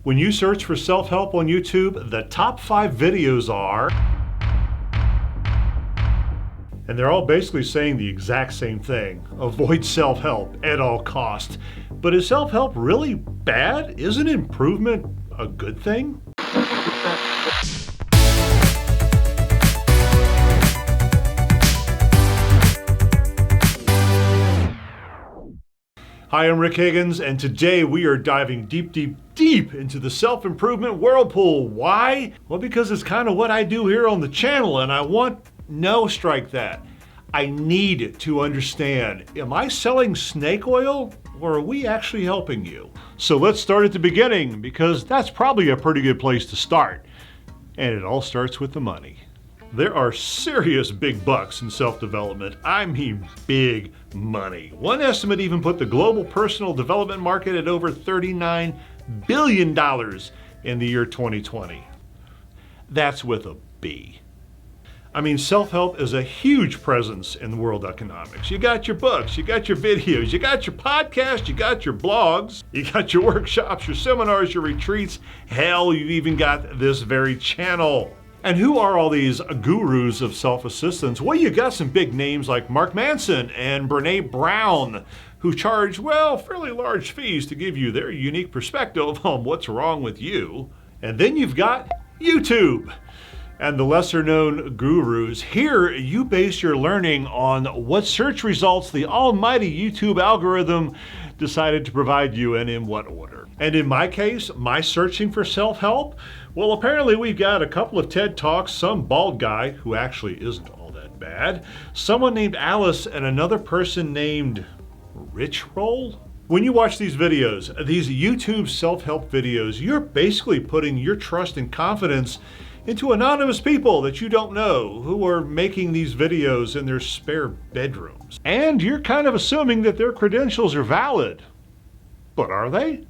When you search for self-help on YouTube, the top 5 videos are, and they're all basically saying the exact same thing: avoid self-help at all costs. But is self-help really bad? Isn't improvement a good thing? Hi, I'm Rick Higgins, and today we are diving deep into the self-improvement whirlpool. Why? Well, because it's kind of what I do here on the channel, and I want, strike that. I need to understand, am I selling snake oil, or are we actually helping you? So let's start at the beginning, because that's probably a pretty good place to start. And it all starts with the money. There are serious big bucks in self-development. I mean big money. One estimate even put the global personal development market at over $39 billion in the year 2020. That's with a B. I mean, self-help is a huge presence in world economics. You got your books, you got your videos, you got your podcasts, you got your blogs, you got your workshops, your seminars, your retreats. Hell, you've even got this very channel. And who are all these gurus of self-assistance? Well, you got some big names like Mark Manson and Brene Brown, who charge, fairly large fees to give you their unique perspective on what's wrong with you. And then you've got YouTube and the lesser known gurus. Here, you base your learning on what search results the almighty YouTube algorithm decided to provide you and in what order. And in my case, my searching for self-help, well, apparently we've got a couple of TED Talks, some bald guy who actually isn't all that bad, someone named Alice, and another person named Rich Roll. When you watch these videos, these YouTube self-help videos, you're basically putting your trust and confidence into anonymous people that you don't know who are making these videos in their spare bedrooms. And you're kind of assuming that their credentials are valid. But are they?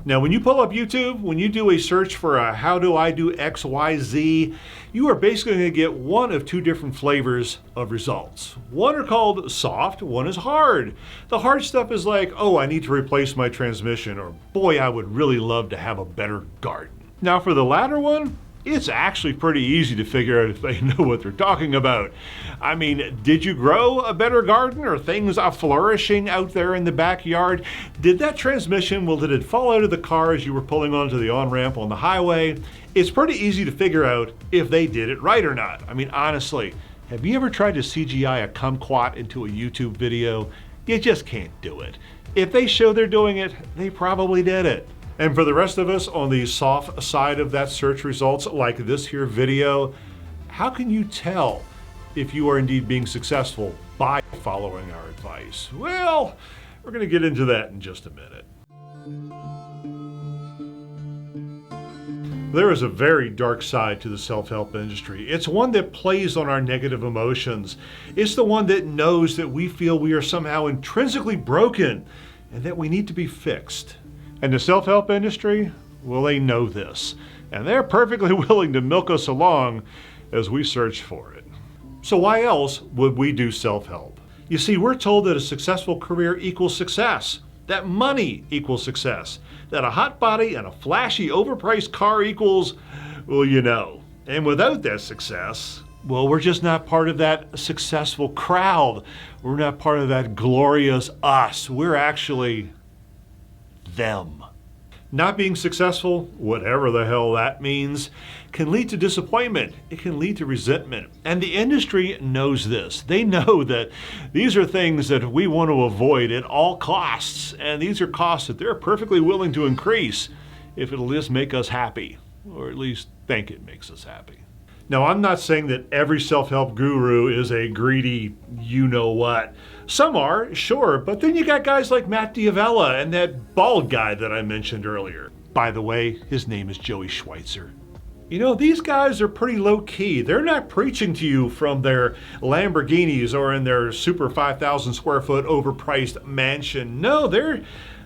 Now, when you pull up YouTube, when you do a search for a how do I do XYZ, you are basically going to get one of two different flavors of results. One are called soft, one is hard. The hard stuff is like, oh, I need to replace my transmission, or boy, I would really love to have a better garden. Now, for the latter one, it's actually pretty easy to figure out if they know what they're talking about. I mean, did you grow a better garden? Are things flourishing out there in the backyard? Did that transmission, did it fall out of the car as you were pulling onto the on-ramp on the highway? It's pretty easy to figure out if they did it right or not. I mean, honestly, have you ever tried to CGI a kumquat into a YouTube video? You just can't do it. If they show they're doing it, they probably did it. And for the rest of us on the soft side of that search results, like this here video, how can you tell if you are indeed being successful by following our advice? Well, we're going to get into that in just a minute. There is a very dark side to the self-help industry. It's one that plays on our negative emotions. It's the one that knows that we feel we are somehow intrinsically broken and that we need to be fixed. And the self-help industry, well, they know this, and they're perfectly willing to milk us along as we search for it. So why else would we do self-help? You see, we're told that a successful career equals success, that money equals success, that a hot body and a flashy, overpriced car equals, and without that success, we're just not part of that successful crowd. We're not part of that glorious us. We're actually them. Not being successful, whatever the hell that means, can lead to disappointment. It can lead to resentment. And the industry knows this. They know that these are things that we want to avoid at all costs. And these are costs that they're perfectly willing to increase if it'll just make us happy, or at least think it makes us happy. Now, I'm not saying that every self-help guru is a greedy you-know-what. Some are, sure, but then you got guys like Matt D'Avella and that bald guy that I mentioned earlier. By the way, his name is Joey Schweitzer. These guys are pretty low-key. They're not preaching to you from their Lamborghinis or in their super 5,000 square foot overpriced mansion. No, they're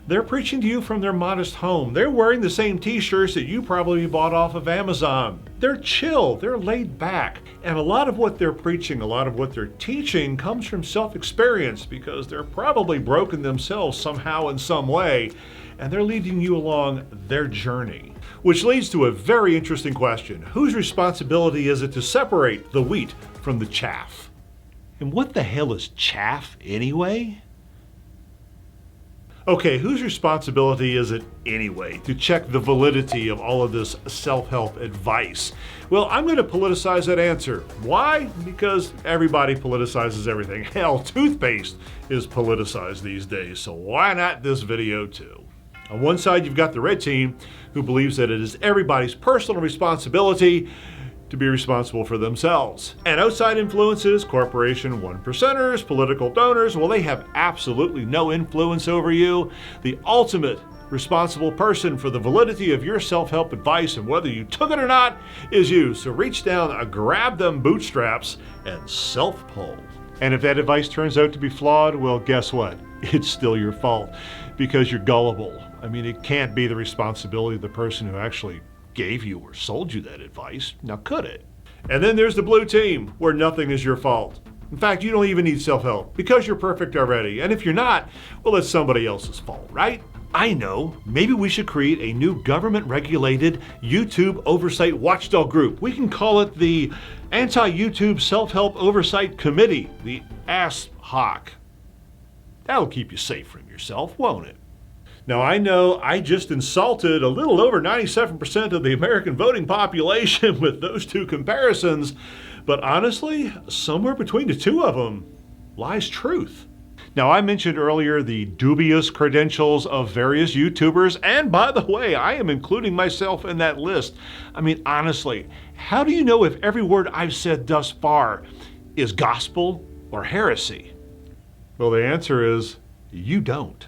They're preaching to you from their modest home. They're wearing the same t-shirts that you probably bought off of Amazon. They're chill, they're laid back. And a lot of what they're preaching, a lot of what they're teaching comes from self-experience because they're probably broken themselves somehow in some way, and they're leading you along their journey. Which leads to a very interesting question. Whose responsibility is it to separate the wheat from the chaff? And what the hell is chaff anyway? Okay, whose responsibility is it anyway to check the validity of all of this self-help advice? Well, I'm going to politicize that answer. Why? Because everybody politicizes everything. Hell, toothpaste is politicized these days, so why not this video too? On one side, you've got the red team who believes that it is everybody's personal responsibility to be responsible for themselves. And outside influences, corporation one percenters, political donors, well, they have absolutely no influence over you. The ultimate responsible person for the validity of your self-help advice and whether you took it or not is you. So reach down, grab them bootstraps, and self-pull. And if that advice turns out to be flawed, well, guess what? It's still your fault because you're gullible. I mean, it can't be the responsibility of the person who actually gave you or sold you that advice. Now, could it? And then there's the blue team, where nothing is your fault. In fact, you don't even need self-help because you're perfect already. And if you're not, well, it's somebody else's fault, right? I know, maybe we should create a new government-regulated YouTube oversight watchdog group. We can call it the Anti-YouTube Self-Help Oversight Committee, the ASHOC. That'll keep you safe from yourself, won't it? Now, I know I just insulted a little over 97% of the American voting population with those two comparisons, but honestly, somewhere between the two of them lies truth. Now, I mentioned earlier the dubious credentials of various YouTubers, and by the way, I am including myself in that list. I mean, honestly, how do you know if every word I've said thus far is gospel or heresy? Well, the answer is you don't.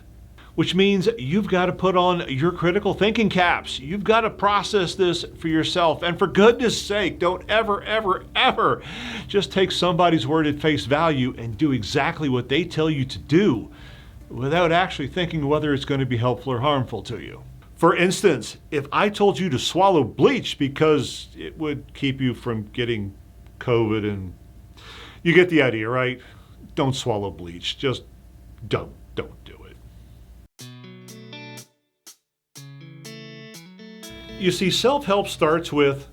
Which means you've got to put on your critical thinking caps. You've got to process this for yourself. And for goodness sake, don't ever, ever, ever just take somebody's word at face value and do exactly what they tell you to do without actually thinking whether it's going to be helpful or harmful to you. For instance, if I told you to swallow bleach because it would keep you from getting COVID, and you get the idea, right? Don't swallow bleach. Just don't do it. You see, self-help starts with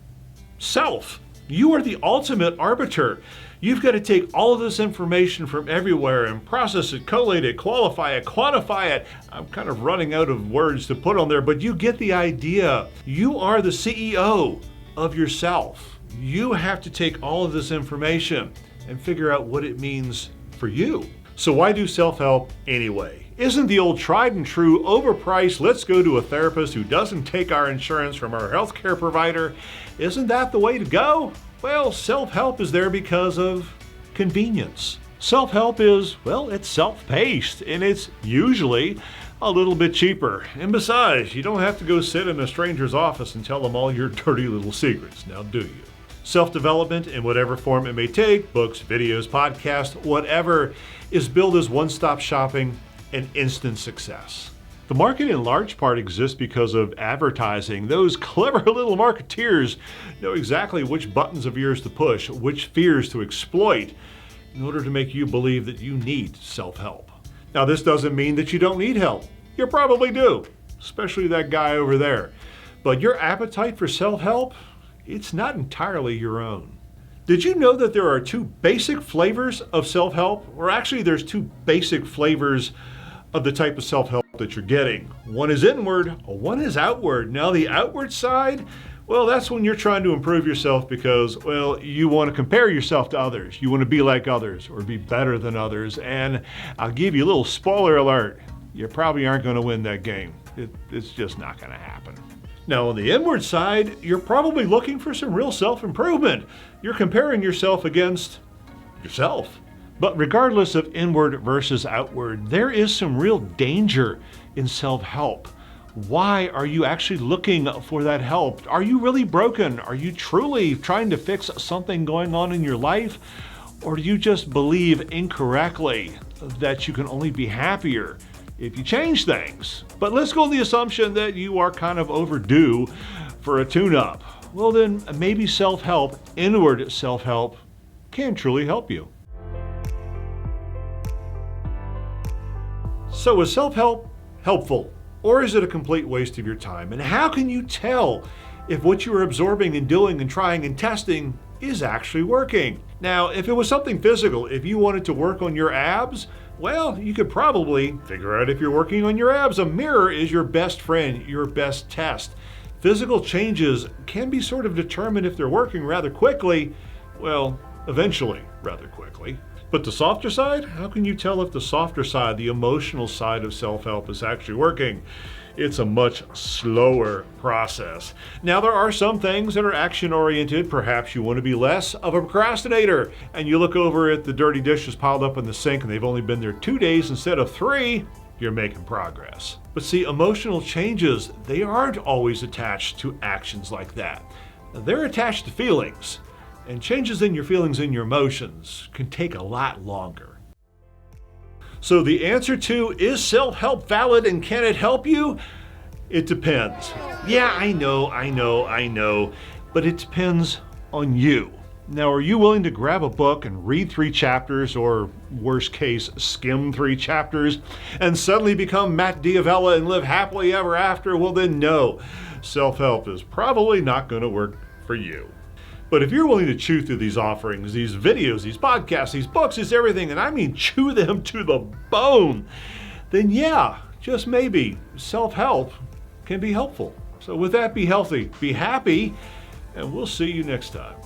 self. You are the ultimate arbiter. You've got to take all of this information from everywhere and process it, collate it, qualify it, quantify it. I'm kind of running out of words to put on there, but you get the idea. You are the CEO of yourself. You have to take all of this information and figure out what it means for you. So why do self-help anyway? Isn't the old tried and true overpriced, let's go to a therapist who doesn't take our insurance from our healthcare provider, isn't that the way to go? Well, self-help is there because of convenience. Self-help is, well, it's self-paced, and it's usually a little bit cheaper. And besides, you don't have to go sit in a stranger's office and tell them all your dirty little secrets, now do you? Self-development, in whatever form it may take, books, videos, podcasts, whatever, is billed as one-stop shopping and instant success. The market in large part exists because of advertising. Those clever little marketeers know exactly which buttons of yours to push, which fears to exploit in order to make you believe that you need self-help. Now, this doesn't mean that you don't need help. You probably do, especially that guy over there. But your appetite for self-help, it's not entirely your own. Did you know that there are two basic flavors of self-help? Or actually, there's two basic flavors of the type of self-help that you're getting. One is inward, one is outward. Now, the outward side, well, that's when you're trying to improve yourself because, well, you want to compare yourself to others. You want to be like others or be better than others. And I'll give you a little spoiler alert. You probably aren't going to win that game. It's just not going to happen. Now, on the inward side, you're probably looking for some real self-improvement. You're comparing yourself against yourself. But regardless of inward versus outward, there is some real danger in self-help. Why are you actually looking for that help? Are you really broken? Are you truly trying to fix something going on in your life? Or do you just believe incorrectly that you can only be happier if you change things. But let's go on the assumption that you are kind of overdue for a tune-up. Well then, maybe self-help, inward self-help, can truly help you. So is self-help helpful, or is it a complete waste of your time? And how can you tell if what you are absorbing and doing and trying and testing is actually working? Now, if it was something physical, if you wanted to work on your abs, well, you could probably figure out if you're working on your abs. A mirror is your best friend, your best test. Physical changes can be sort of determined if they're working rather quickly, well, eventually rather quickly. But the softer side, how can you tell if the softer side, the emotional side of self-help is actually working? It's a much slower process. Now, there are some things that are action-oriented. Perhaps you want to be less of a procrastinator, and you look over at the dirty dishes piled up in the sink and they've only been there 2 days instead of 3, you're making progress. But see, emotional changes, they aren't always attached to actions like that. They're attached to feelings. And changes in your feelings and your emotions can take a lot longer. So the answer to, is self-help valid and can it help you? It depends. Yeah, I know, but it depends on you. Now, are you willing to grab a book and read 3 chapters, or worst case, skim 3 chapters, and suddenly become Matt Diavella and live happily ever after? Well then no, self-help is probably not going to work for you. But if you're willing to chew through these offerings, these videos, these podcasts, these books, these everything, and I mean chew them to the bone, then yeah, just maybe self-help can be helpful. So with that, be healthy, be happy, and we'll see you next time.